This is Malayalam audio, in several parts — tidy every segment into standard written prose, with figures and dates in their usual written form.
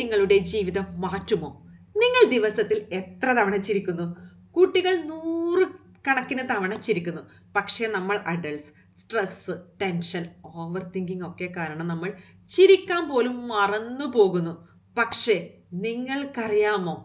നിങ്ങളുടെ ജീവിതം മാറ്റുമോ? നിങ്ങൾ ദിവസത്തിൽ എത്ര തവണ ചിരിക്കുന്നു? കുട്ടികൾ 100 കണക്കിന് തവണ ചിരിക്കുന്നു. പക്ഷേ നമ്മൾ adults stress, tension, over thinking ഒക്കെ കാരണം നമ്മൾ ചിരിക്കാൻ പോലും മറന്നു പോകുന്നു. പക്ഷേ നിങ്ങൾക്കറിയാമോ,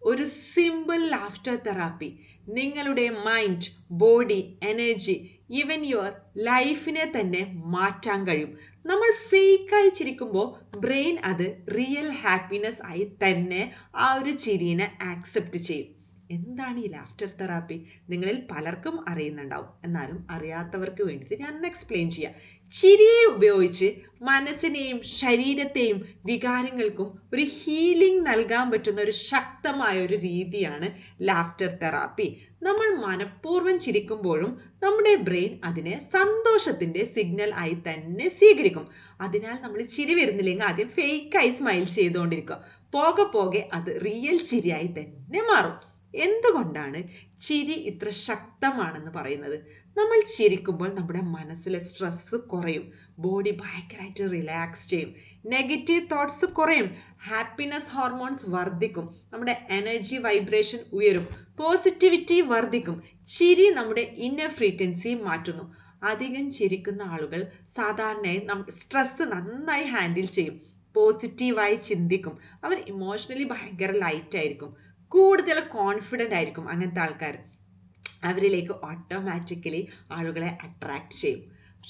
ഒരു സിമ്പിൾ ലാഫ്റ്റർ തെറാപ്പി നിങ്ങളുടെ mind, body, energy, even your ലൈഫിനെ തന്നെ മാറ്റാൻ കഴിയും. നമ്മൾ ഫേക്കായി ചിരിക്കുമ്പോൾ ബ്രെയിൻ അത് റിയൽ ഹാപ്പിനെസ് ആയി തന്നെ ആ ഒരു ചിരിനെ ആക്സെപ്റ്റ് ചെയ്യും. എന്താണ് ഈ ലാഫ്റ്റർ തെറാപ്പി? നിങ്ങളിൽ പലർക്കും അറിയുന്നുണ്ടാവും, എന്നാലും അറിയാത്തവർക്ക് വേണ്ടിയിട്ട് ഞാൻ എക്സ്പ്ലെയിൻ ചെയ്യാം. ചിരിയെ ഉപയോഗിച്ച് മനസ്സിനെയും ശരീരത്തെയും വികാരങ്ങൾക്കും ഒരു ഹീലിംഗ് നൽകാൻ പറ്റുന്ന ഒരു ശക്തമായ ഒരു രീതിയാണ് ലാഫ്റ്റർ തെറാപ്പി. നമ്മൾ മനഃപൂർവ്വം ചിരിക്കുമ്പോഴും നമ്മുടെ ബ്രെയിൻ അതിനെ സന്തോഷത്തിൻ്റെ സിഗ്നൽ ആയി തന്നെ സ്വീകരിക്കും. അതിനാൽ നമ്മൾ ചിരി വരുന്നില്ലെങ്കിൽ ആദ്യം ഫേക്കായി സ്മൈൽ ചെയ്തുകൊണ്ടിരിക്കുക. പോകെ പോകെ അത് റിയൽ ചിരിയായി തന്നെ മാറും. എന്തുകൊണ്ടാണ് ചിരി ഇത്ര ശക്തമാണെന്ന് പറയുന്നത്? നമ്മൾ ചിരിക്കുമ്പോൾ നമ്മുടെ മനസ്സിലെ സ്ട്രെസ്സ് കുറയും, ബോഡി ഭയങ്കരമായിട്ട് റിലാക്സ് ചെയ്യും, നെഗറ്റീവ് തോട്ട്സ് കുറയും, ഹാപ്പിനെസ് ഹോർമോൺസ് വർദ്ധിക്കും, നമ്മുടെ എനർജി വൈബ്രേഷൻ ഉയരും, പോസിറ്റിവിറ്റി വർദ്ധിക്കും. ചിരി നമ്മുടെ ഇന്നർ ഫ്രീക്വൻസി മാറ്റുന്നു. അധികം ചിരിക്കുന്ന ആളുകൾ സാധാരണയായി സ്ട്രെസ്സ് നന്നായി ഹാൻഡിൽ ചെയ്യും, പോസിറ്റീവായി ചിന്തിക്കും, അവർ ഇമോഷണലി ഭയങ്കര ലൈറ്റ് ആയിരിക്കും, കൂടുതൽ കോൺഫിഡൻ്റ് ആയിരിക്കും. അങ്ങനത്തെ ആൾക്കാർ അവരിലേക്ക് ഓട്ടോമാറ്റിക്കലി ആളുകളെ അട്രാക്റ്റ് ചെയ്യും.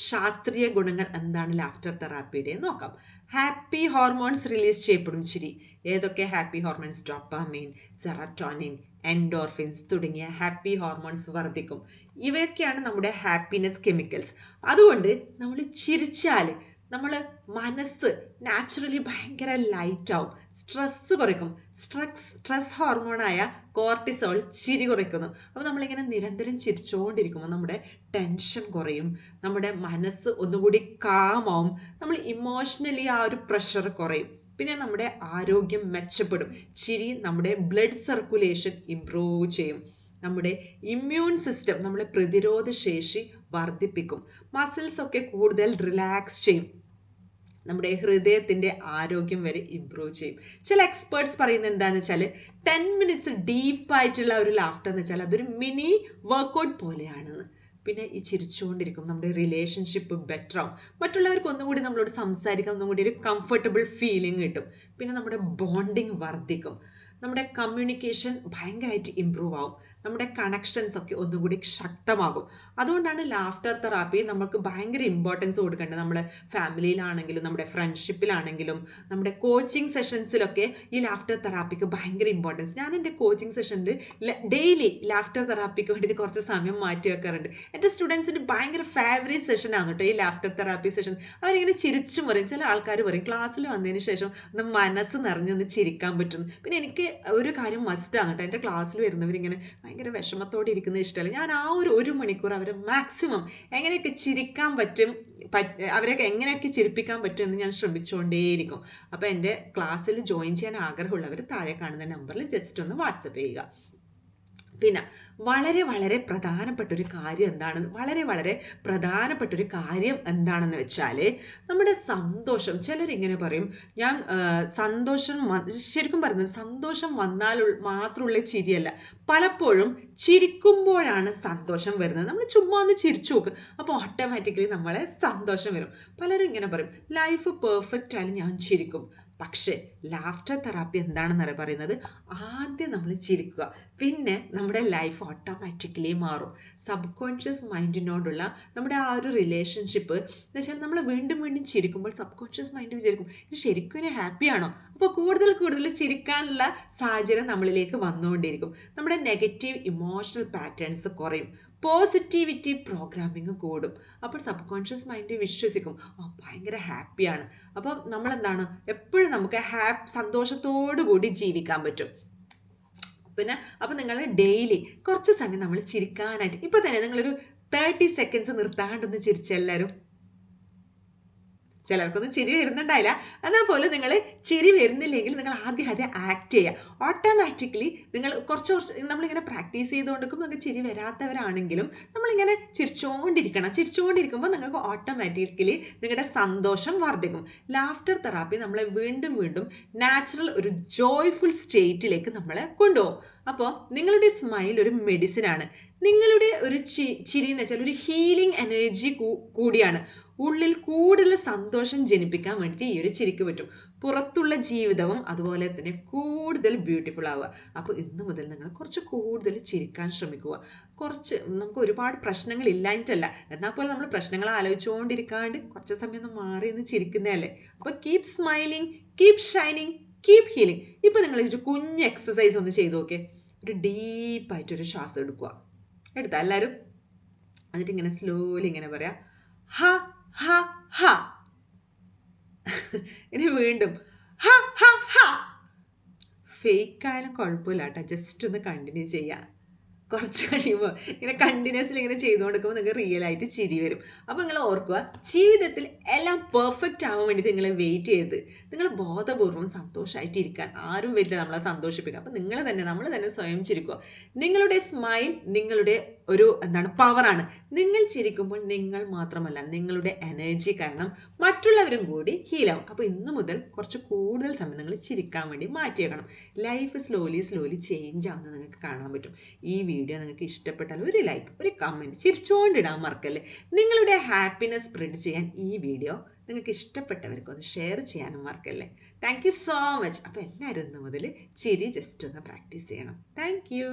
ശാസ്ത്രീയ ഗുണങ്ങൾ എന്താണ് ലാഫ്റ്റർ തെറാപ്പിയുടെ നോക്കാം. ഹാപ്പി ഹോർമോൺസ് റിലീസ് ചെയ്യപ്പെടും ചിരി. ഏതൊക്കെ happy hormones? Dopamine, serotonin, endorphins തുടങ്ങിയ ഹാപ്പി ഹോർമോൺസ് വർദ്ധിക്കും. ഇവയൊക്കെയാണ് നമ്മുടെ ഹാപ്പിനെസ് കെമിക്കൽസ്. അതുകൊണ്ട് നമ്മൾ ചിരിച്ചാൽ നമ്മൾ മനസ്സ് നാച്ചുറലി ഭയങ്കര ലൈറ്റ് ആവും, സ്ട്രെസ്സ് കുറയ്ക്കും. സ്ട്രെസ് ഹോർമോണായ കോർട്ടിസോൾ ചിരി കുറയ്ക്കുന്നു. അപ്പോൾ നമ്മളിങ്ങനെ നിരന്തരം ചിരിച്ചുകൊണ്ടിരിക്കുമ്പോൾ നമ്മുടെ ടെൻഷൻ കുറയും, നമ്മുടെ മനസ്സ് ഒന്നുകൂടി കാമാവും, നമ്മൾ ഇമോഷണലി ആ ഒരു പ്രഷർ കുറയും. പിന്നെ നമ്മുടെ ആരോഗ്യം മെച്ചപ്പെടും. ചിരി നമ്മുടെ ബ്ലഡ് സർക്കുലേഷൻ ഇംപ്രൂവ് ചെയ്യും, നമ്മുടെ ഇമ്മ്യൂൺ സിസ്റ്റം, നമ്മുടെ പ്രതിരോധ ശേഷി വർദ്ധിപ്പിക്കും, മസിൽസ് ഒക്കെ കൂടുതൽ റിലാക്സ് ചെയ്യും, നമ്മുടെ ഹൃദയത്തിൻ്റെ ആരോഗ്യം വരെ ഇമ്പ്രൂവ് ചെയ്യും. ചില എക്സ്പേർട്സ് പറയുന്നത് എന്താണെന്ന് വെച്ചാൽ 10 മിനിറ്റ്സ് ഡീപ്പായിട്ടുള്ള ഒരു ലാഫ്റ്റർ എന്ന് വെച്ചാൽ അതൊരു മിനി വർക്കൗട്ട് പോലെയാണെന്ന്. പിന്നെ ഈ ചിരിച്ചുകൊണ്ടിരിക്കും നമ്മുടെ റിലേഷൻഷിപ്പ് ബെറ്റർ ആവും, മറ്റുള്ളവർക്ക് ഒന്നും കൂടി നമ്മളോട് സംസാരിക്കാൻ ഒന്നും കൂടി ഒരു കംഫർട്ടബിൾ ഫീലിംഗ് കിട്ടും. പിന്നെ നമ്മുടെ ബോണ്ടിങ് വർദ്ധിക്കും, നമ്മുടെ കമ്മ്യൂണിക്കേഷൻ ഭയങ്കരമായിട്ട് ഇമ്പ്രൂവ് ആവും, നമ്മുടെ കണക്ഷൻസ് ഒക്കെ ഒന്നുകൂടി ശക്തമാകും. അതുകൊണ്ടാണ് ലാഫ്റ്റർ തെറാപ്പി നമുക്ക് ഭയങ്കര ഇമ്പോർട്ടൻസ് കൊടുക്കേണ്ടത്. നമ്മുടെ ഫാമിലിയിലാണെങ്കിലും നമ്മുടെ ഫ്രണ്ട്ഷിപ്പിലാണെങ്കിലും നമ്മുടെ കോച്ചിങ് സെഷൻസിലൊക്കെ ഈ ലാഫ്റ്റർ തെറാപ്പിക്ക് ഭയങ്കര ഇമ്പോർട്ടൻസ്. ഞാൻ എൻ്റെ കോച്ചിങ് സെഷനിൽ ഡെയിലി ലാഫ്റ്റർ തെറാപ്പിക്ക് വേണ്ടിയിട്ട് കുറച്ച് സമയം മാറ്റി വെക്കാറുണ്ട്. എൻ്റെ സ്റ്റുഡൻസിന് ഭയങ്കര ഫേവറേറ്റ് സെഷനാണ് കേട്ടോ ഈ ലാഫ്റ്റർ തെറാപ്പി സെഷൻ. അവരിങ്ങനെ ചിരിച്ചും പറയും. ചില ആൾക്കാർ പറയും ക്ലാസ്സിൽ വന്നതിന് ശേഷം ഒന്ന് മനസ്സ് നിറഞ്ഞൊന്ന് ചിരിക്കാൻ പറ്റും. പിന്നെ എനിക്ക് ഒരു കാര്യം മസ്റ്റാണ് കേട്ടോ, എൻ്റെ ക്ലാസ്സിൽ വരുന്നവരിങ്ങനെ ഭയങ്കര വിഷമത്തോടെ ഇരിക്കുന്നത് ഇഷ്ടമല്ല. ഞാൻ ആ ഒരു മണിക്കൂർ അവരെ മാക്സിമം എങ്ങനെയൊക്കെ ചിരിക്കാൻ പറ്റും, അവരെയൊക്കെ എങ്ങനെയൊക്കെ ചിരിപ്പിക്കാൻ പറ്റും എന്ന് ഞാൻ ശ്രമിച്ചുകൊണ്ടേയിരിക്കും. അപ്പോൾ എൻ്റെ ക്ലാസ്സിൽ ജോയിൻ ചെയ്യാൻ ആഗ്രഹമുള്ളവർ താഴെ കാണുന്ന നമ്പറിൽ ജസ്റ്റ് ഒന്ന് വാട്സപ്പ് ചെയ്യുക. പിന്നെ വളരെ വളരെ പ്രധാനപ്പെട്ടൊരു കാര്യം എന്താണെന്ന് വെച്ചാൽ നമ്മുടെ സന്തോഷം. ചിലരിങ്ങനെ പറയും ഞാൻ ശരിക്കും പറയുന്നത് സന്തോഷം വന്നാൽ മാത്രമുള്ള ചിരിയല്ല, പലപ്പോഴും ചിരിക്കുമ്പോഴാണ് സന്തോഷം വരുന്നത്. നമ്മൾ ചുമ്മാ ഒന്ന് ചിരിച്ചു നോക്ക്, അപ്പോൾ ഓട്ടോമാറ്റിക്കലി നമ്മളെ സന്തോഷം വരും. പലരും ഇങ്ങനെ പറയും ലൈഫ് പെർഫെക്റ്റ് ആയാലും ഞാൻ ചിരിക്കും. പക്ഷേ ലാഫ്റ്റർ തെറാപ്പി എന്താണെന്ന് പറയുന്നത് ആദ്യം നമ്മൾ ചിരിക്കുക, പിന്നെ നമ്മുടെ ലൈഫ് ഓട്ടോമാറ്റിക്കലി മാറും. സബ് കോൺഷ്യസ് മൈൻഡിനോടുള്ള നമ്മുടെ ആ ഒരു റിലേഷൻഷിപ്പ് എന്ന് വെച്ചാൽ നമ്മൾ വീണ്ടും വീണ്ടും ചിരിക്കുമ്പോൾ സബ് കോൺഷ്യസ് മൈൻഡ് വിചാരിക്കും ഇത് ശരിക്കും ഹാപ്പിയാണോ, അപ്പോൾ കൂടുതൽ ചിരിക്കാനുള്ള സാഹചര്യം നമ്മളിലേക്ക് വന്നുകൊണ്ടിരിക്കും. നമ്മുടെ നെഗറ്റീവ് ഇമോഷണൽ പാറ്റേൺസ് കുറയും, പോസിറ്റിവിറ്റി പ്രോഗ്രാമിങ് കൂടും. അപ്പോൾ സബ് കോൺഷ്യസ് മൈൻഡ് വിശ്വസിക്കും ഭയങ്കര ഹാപ്പിയാണ്. അപ്പം നമ്മളെന്താണ് എപ്പോഴും നമുക്ക് സന്തോഷത്തോടു കൂടി ജീവിക്കാൻ പറ്റും. പിന്നെ അപ്പം നിങ്ങൾ ഡെയിലി കുറച്ച് സമയം നമ്മൾ ചിരിക്കാനായിട്ട് ഇപ്പോൾ തന്നെ നിങ്ങളൊരു 30 സെക്കൻഡ്സ് നിർത്താണ്ടൊന്ന് ചിരിച്ചെല്ലാവരും ചിലർക്കൊന്നും ചിരി വരുന്നുണ്ടായില്ല. എന്നാൽ പോലും നിങ്ങൾ ചിരി വരുന്നില്ലെങ്കിൽ നിങ്ങൾ ആദ്യം ആക്ട് ചെയ്യുക. ഓട്ടോമാറ്റിക്കലി നിങ്ങൾ കുറച്ച് നമ്മളിങ്ങനെ പ്രാക്ടീസ് ചെയ്തുകൊണ്ടിരിക്കുമ്പോൾ നിങ്ങൾക്ക് ചിരി വരാത്തവരാണെങ്കിലും നമ്മളിങ്ങനെ ചിരിച്ചുകൊണ്ടിരിക്കുമ്പോൾ നിങ്ങൾക്ക് ഓട്ടോമാറ്റിക്കലി നിങ്ങളുടെ സന്തോഷം വർദ്ധിക്കും. ലാഫ്റ്റർ തെറാപ്പി നമ്മളെ വീണ്ടും നാച്ചുറൽ ഒരു ജോയ്ഫുൾ സ്റ്റേറ്റിലേക്ക് നമ്മളെ കൊണ്ടുപോകും. അപ്പോൾ നിങ്ങളുടെ സ്മൈൽ ഒരു മെഡിസിനാണ്. നിങ്ങളുടെ ഒരു ചിരി എന്ന് വെച്ചാൽ ഒരു ഹീലിംഗ് എനർജി കൂടിയാണ്. ഉള്ളിൽ കൂടുതൽ സന്തോഷം ജനിപ്പിക്കാൻ വേണ്ടിയിട്ട് ഈ ഒരു ചിരിക്ക് പറ്റും. പുറത്തുള്ള ജീവിതവും അതുപോലെ തന്നെ കൂടുതൽ ബ്യൂട്ടിഫുൾ ആവുക. അപ്പോൾ ഇന്ന് മുതൽ നിങ്ങൾ കുറച്ച് കൂടുതൽ ചിരിക്കാൻ ശ്രമിക്കുക. നമുക്ക് ഒരുപാട് പ്രശ്നങ്ങൾ ഇല്ലായിട്ടല്ല, എന്നാൽ പോലും നമ്മൾ പ്രശ്നങ്ങൾ ആലോചിച്ചുകൊണ്ടിരിക്കാണ്ട് കുറച്ച് സമയം ഒന്ന് മാറി ഒന്ന് ചിരിക്കുന്നതല്ലേ. അപ്പോൾ keep smiling, keep shining, keep healing. ഇപ്പോൾ നിങ്ങൾ ഒരു കുഞ്ഞ് എക്സസൈസ് ഒന്ന് ചെയ്ത് നോക്കേ. ഒരു ഡീപ്പായിട്ടൊരു ശ്വാസം എടുത്താൽ എല്ലാവരും, എന്നിട്ട് ഇങ്ങനെ സ്ലോലി ഇങ്ങനെ പറയാം, ഹ ഹ ഹ. ഇനി വീണ്ടും ഹ ഹ ഹ. ഫേക്കായാലും കുഴപ്പമില്ല കേട്ടോ, ജസ്റ്റ് ഒന്ന് കണ്ടിന്യൂ ചെയ്യാം. കുറച്ച് കഴിയുമ്പോൾ ഇങ്ങനെ കണ്ടിന്യൂസ്ലി ഇങ്ങനെ ചെയ്തുകൊണ്ടിരിക്കുമ്പോൾ നിങ്ങൾക്ക് റിയൽ ആയിട്ട് ചിരി വരും. അപ്പോൾ നിങ്ങൾ ഓർക്കുക, ജീവിതത്തിൽ എല്ലാം പെർഫെക്റ്റ് ആവാൻ വേണ്ടിയിട്ട് നിങ്ങൾ വെയിറ്റ് ചെയ്ത് നിങ്ങൾ ബോധപൂർവ്വം സന്തോഷമായിട്ടിരിക്കാൻ ആരും വരില്ല നമ്മളെ സന്തോഷിപ്പിക്കുക. അപ്പോൾ നമ്മൾ തന്നെ സ്വയം ചിരിക്കുക. നിങ്ങളുടെ സ്മൈൽ നിങ്ങളുടെ ഒരു പവറാണ്. നിങ്ങൾ ചിരിക്കുമ്പോൾ നിങ്ങൾ മാത്രമല്ല, നിങ്ങളുടെ എനർജി കാരണം മറ്റുള്ളവരും കൂടി ഹീലാവും. അപ്പോൾ ഇന്ന് മുതൽ കുറച്ച് കൂടുതൽ സമയം നിങ്ങൾ ചിരിക്കാൻ വേണ്ടി മാറ്റിയേക്കണം. ലൈഫ് സ്ലോലി ചേഞ്ച് ആവുന്നത് നിങ്ങൾക്ക് കാണാൻ പറ്റും. ഈ വീഡിയോ നിങ്ങൾക്ക് ഇഷ്ടപ്പെട്ടാൽ ഒരു ലൈക്ക്, ഒരു കമൻറ്റ് ചിരിച്ചുകൊണ്ടിടാൻ മറക്കല്ലേ. നിങ്ങളുടെ ഹാപ്പിനെസ് സ്പ്രെഡ് ചെയ്യാൻ ഈ വീഡിയോ നിങ്ങൾക്ക് ഇഷ്ടപ്പെട്ടവർക്ക് ഒന്ന് ഷെയർ ചെയ്യാനും മറക്കല്ലേ. Thank you so much. അപ്പോൾ എല്ലാവരും ഇന്ന് മുതൽ ചിരി ജസ്റ്റ് ഒന്ന് പ്രാക്ടീസ് ചെയ്യണം. Thank you.